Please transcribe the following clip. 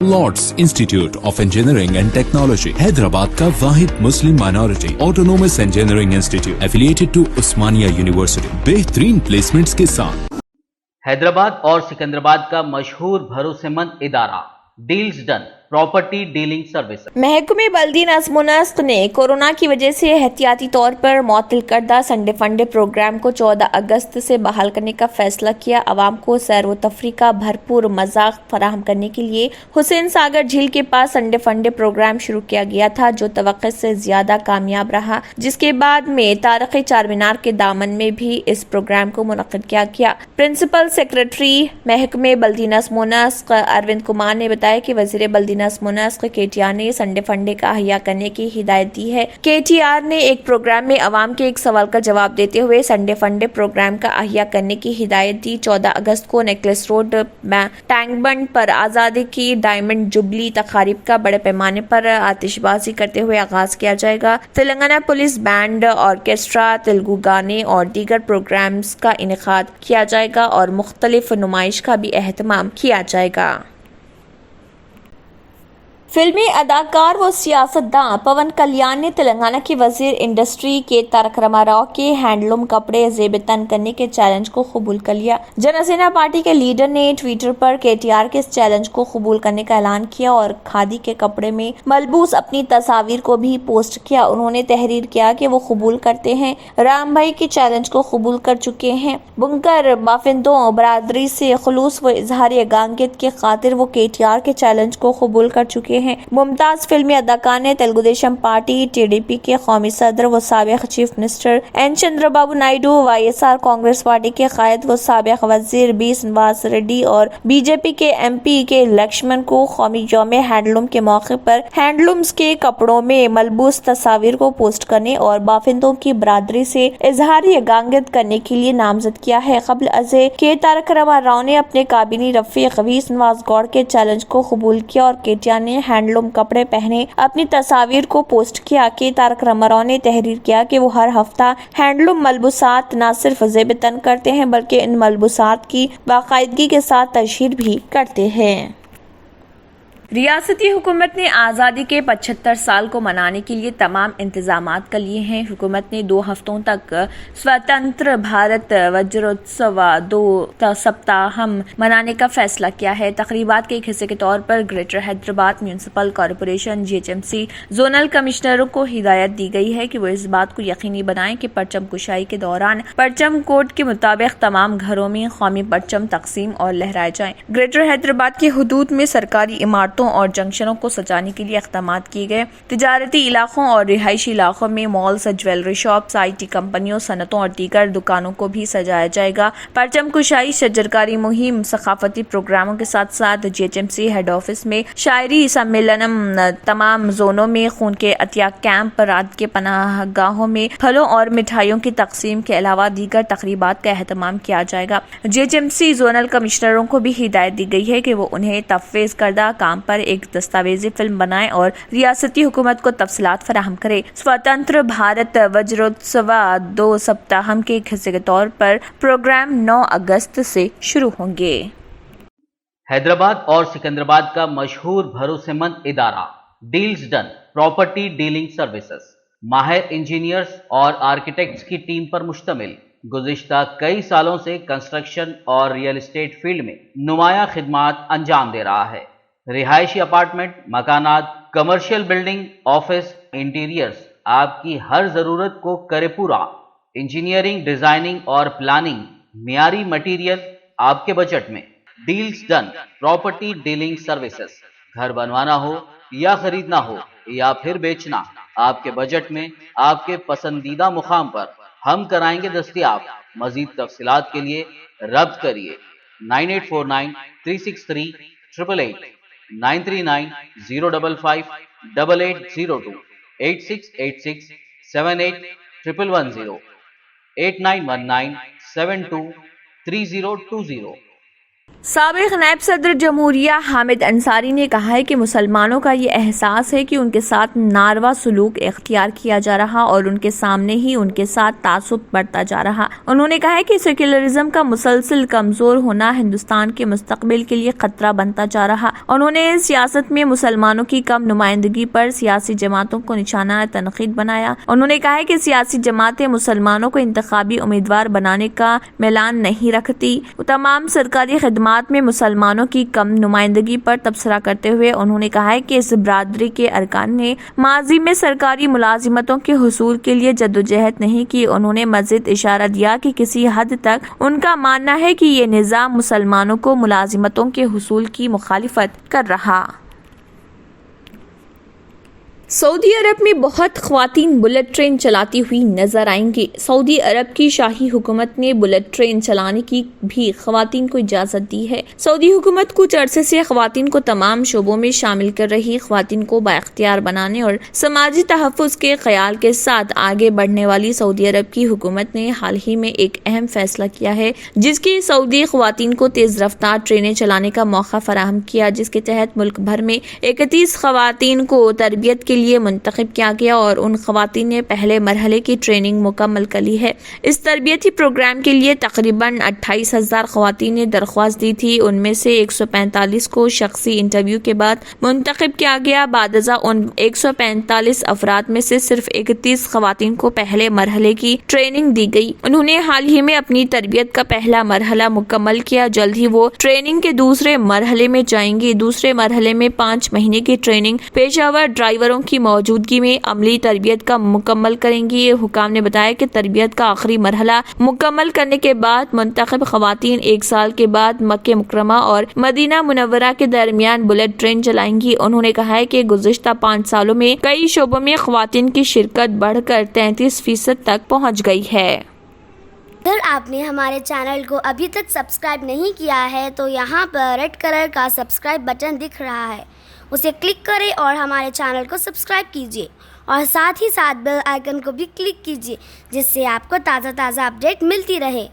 Lord's Institute of Engineering and Technology Hyderabad का वाहिद Muslim minority autonomous engineering institute affiliated to Osmania University बेहतरीन placements के साथ। हैदराबाद और सिकंदराबाद का मशहूर भरोसेमंद इदारा Deals Done property dealing service. महकमे बल्दी नज़्म व नस्क ने कोरोना की वजह से एहतियाती तौर पर मुअत्तल करदा संडे फंडे प्रोग्राम को 14 अगस्त से बहाल करने का फैसला किया। आवाम को सैर व तफरी का भरपूर मज़ाक फराहम करने के लिए हुसैन सागर झील के पास संडे फंडे प्रोग्राम शुरू किया गया था, जो तवक्को से ज्यादा कामयाब रहा, जिसके बाद में तारीख़ी चार मीनार के दामन में भी इस प्रोग्राम को मुनक्किद किया गया। प्रिंसिपल सेक्रेटरी महकमे बल्दी नज़्म व नस्क अरविंद कुमार ने बताया कि वज़ीर बल्दी नज़्म व नस्क केटीआर ने संडे फंडे का अहिया करने की हिदायत दी है। केटीआर ने एक प्रोग्राम में अवाम के एक सवाल का जवाब देते हुए संडे फंडे प्रोग्राम का अहिया करने की हिदायत दी। 14 अगस्त को नेकलेस रोड टैंक बंड पर आज़ादी की डायमंड जुबली तकारीब का बड़े पैमाने पर आतिशबाजी करते हुए आगाज किया जाएगा। Telangana police band, orchestra, Telugu गाने और दीगर प्रोग्राम्स का इनेकाद किया जाएगा और मुख्तलिफ नुमाइश का भी एहतमाम किया जाएगा। फिल्मी अदाकार व सियासतदान पवन कल्याण ने तेलंगाना के वजीर इंडस्ट्री के तारक रामाराव के हैंडलूम कपड़े जेब तन करने के चैलेंज को कबूल कर लिया। जनसेना पार्टी के लीडर ने ट्विटर पर केटीआर के इस चैलेंज को कबूल करने का ऐलान किया और खादी के कपड़े में मलबूस अपनी तस्वीर को भी पोस्ट किया। उन्होंने तहरीर किया कि वो कबूल करते हैं, राम भाई के चैलेंज को कबूल कर चुके हैं। बुनकर बाफिंदों बरादरी से खुलूस व इजहार यगांगियत के खातिर वो केटीआर के चैलेंज को कबूल कर चुके हैं। मुमताज फिल्मी अदाकार ने तेलुगु देशम पार्टी टीडीपी के कौमी सदर व साबिक chief minister N Chandrababu Naidu, YSR Congress party के कायद व साबिक वजीर बी श्रीनिवास रेड्डी और बीजेपी के एमपी के लक्ष्मण को कौमी यौम हैंडलूम के मौके पर हैंडलूम्स के कपड़ों में मलबूस तस्वीर को पोस्ट करने और बाफिंदों की बरादरी से इजहार यगांगियत करने के लिए नामजद किया है। कबल अज़े के तारक रामाराव ने अपने काबिनी रफीक वी श्रीनिवास गौड़ के चैलेंज को कबूल किया और केटीआर ने हैंडलूम कपड़े पहने अपनी तस्वीर को पोस्ट किया। कि तारक रामाराव ने तहरीर किया कि वो हर हफ्ता हैंडलूम मलबूसात न सिर्फ जेब तन करते हैं बल्कि इन मलबूसात की बाकायदगी के साथ तशहीर भी करते हैं। रियासती हुकूमत ने आज़ादी के 75 साल को मनाने के लिए तमाम इंतजामात कर लिए हैं। हुकूमत ने 2 हफ्तों तक स्वतंत्र भारत वज्रोत्सव 2 सप्ताह मनाने का फैसला किया है। तकरीबात के एक हिस्से के तौर पर Greater Hyderabad Municipal Corporation GHMC zonal कमिश्नरों को हिदायत दी गई है कि वो इस बात को यकीनी बनाएं कि परचम कुशाई के दौरान परचम कोड के मुताबिक तमाम घरों में कौमी परचम तकसीम और लहराए जाएं। ग्रेटर हैदराबाद की हुदूद में सरकारी इमारतों और जंक्शनों को सजाने के लिए इक़दामात किए गए। तिजारती इलाकों और रिहायशी इलाकों में मॉल्स, ज्वेलरी शॉप्स, आईटी कंपनियों, सनतों और दीगर दुकानों को भी सजाया जाएगा। परचम कुशाई, शजरकारी मुहिम, सकाफती प्रोग्रामों के साथ साथ जीएचएमसी हेड ऑफिस में शायरी सम्मेलनम, तमाम जोनों में खून के अतिया कैंप, रात के पनाहगाहों में फलों और मिठाइयों की तकसीम के अलावा दीगर तकरीबात का एहतमाम किया जाएगा। जीएचएमसी जोनल कमिश्नरों को भी हिदायत दी गई है कि वो उन्हें तफवीज़ करदा काम पर एक दस्तावेजी फिल्म बनाएं और रियासती हुकूमत को तफसीलात फराहम करे। स्वतंत्र भारत वज्रोत्सव 2 सप्ताह के एक हिस्से के तौर पर प्रोग्राम 9 अगस्त से शुरू होंगे। हैदराबाद और सिकंदराबाद का मशहूर भरोसेमंद इदारा Deals Done property dealing services माहिर इंजीनियर्स और आर्किटेक्ट्स की टीम पर मुश्तमिल गुज़िश्ता कई सालों से कंस्ट्रक्शन और रियल एस्टेट फील्ड में नुमाया खिदमात अंजाम दे रहा है। रिहायशी अपार्टमेंट, मकानात, कमर्शियल बिल्डिंग, ऑफिस, इंटीरियर्स, आपकी हर जरूरत को करे पूरा। इंजीनियरिंग, डिजाइनिंग और प्लानिंग, मियारी मटेरियल आपके बजट में। Deals Done property dealing services. घर बनवाना हो या खरीदना हो या फिर बेचना, आपके बजट में, आपके पसंदीदा मुकाम पर हम कराएंगे दस्तयाब। मजीद तफसीलात के लिए रब्त करिए 9849 363 888 939 055 8802 8686 78 110 8919 72 3020। سابق نائب صدر جمہوریہ حامد انصاری نے کہا ہے کہ مسلمانوں کا یہ احساس ہے کہ ان کے ساتھ ناروا سلوک اختیار کیا جا رہا اور ان کے سامنے ہی ان کے ساتھ تعصب بڑھتا جا رہا۔ انہوں نے کہا ہے کہ سیکولرزم کا مسلسل کمزور ہونا ہندوستان کے مستقبل کے لیے خطرہ بنتا جا رہا۔ انہوں نے سیاست میں مسلمانوں کی کم نمائندگی پر سیاسی جماعتوں کو نشانہ تنقید بنایا۔ انہوں نے کہا ہے کہ سیاسی جماعتیں مسلمانوں کو انتخابی امیدوار بنانے کا میلان نہیں رکھتی۔ تمام سرکاری خدمات میں مسلمانوں کی کم نمائندگی پر تبصرہ کرتے ہوئے انہوں نے کہا ہے کہ اس برادری کے ارکان نے ماضی میں سرکاری ملازمتوں کے حصول کے لیے جدوجہد نہیں کی۔ انہوں نے مزید اشارہ دیا کہ کسی حد تک ان کا ماننا ہے کہ یہ نظام مسلمانوں کو ملازمتوں کے حصول کی مخالفت کر رہا۔ سعودی عرب میں بہت خواتین بلٹ ٹرین چلاتی ہوئی نظر آئیں گی۔ سعودی عرب کی شاہی حکومت نے بلٹ ٹرین چلانے کی بھی خواتین کو اجازت دی ہے۔ سعودی حکومت کچھ عرصے سے خواتین کو تمام شعبوں میں شامل کر رہی، خواتین کو بااختیار بنانے اور سماجی تحفظ کے خیال کے ساتھ آگے بڑھنے والی سعودی عرب کی حکومت نے حال ہی میں ایک اہم فیصلہ کیا ہے، جس کی سعودی خواتین کو تیز رفتار ٹرینیں چلانے کا موقع فراہم کیا، جس کے تحت ملک بھر میں 31 خواتین کو تربیت کے لیے منتخب کیا گیا اور ان خواتین نے پہلے مرحلے کی ٹریننگ مکمل کر لی ہے۔ اس تربیتی پروگرام کے لیے تقریباً 28,000 خواتین نے درخواست دی تھی۔ ان میں سے 145 کو شخصی انٹرویو کے بعد منتخب کیا گیا۔ بعد ازاں ان 145 افراد میں سے صرف 31 خواتین کو پہلے مرحلے کی ٹریننگ دی گئی۔ انہوں نے حال ہی میں اپنی تربیت کا پہلا مرحلہ مکمل کیا۔ جلد ہی وہ ٹریننگ کے دوسرے مرحلے میں جائیں گی۔ دوسرے مرحلے میں 5 مہینے کی ٹریننگ پیشہ ور ڈرائیوروں کی موجودگی میں عملی تربیت کا مکمل کریں گی۔ حکام نے بتایا کہ تربیت کا آخری مرحلہ مکمل کرنے کے بعد منتخب خواتین 1 سال کے بعد مکہ مکرمہ اور مدینہ منورہ کے درمیان بلٹ ٹرین چلائیں گی۔ انہوں نے کہا ہے کہ گزشتہ 5 سالوں میں کئی شعبوں میں خواتین کی شرکت بڑھ کر 33% تک پہنچ گئی ہے۔ اگر آپ نے ہمارے چینل کو ابھی تک سبسکرائب نہیں کیا ہے تو یہاں پر ریڈ کلر کا سبسکرائب بٹن دکھ رہا ہے، اسے کلک کریں اور ہمارے چینل کو سبسکرائب کیجیے اور ساتھ ہی ساتھ بیل آئیکن کو بھی کلک کیجیے، جس سے آپ کو تازہ اپڈیٹ ملتی رہے۔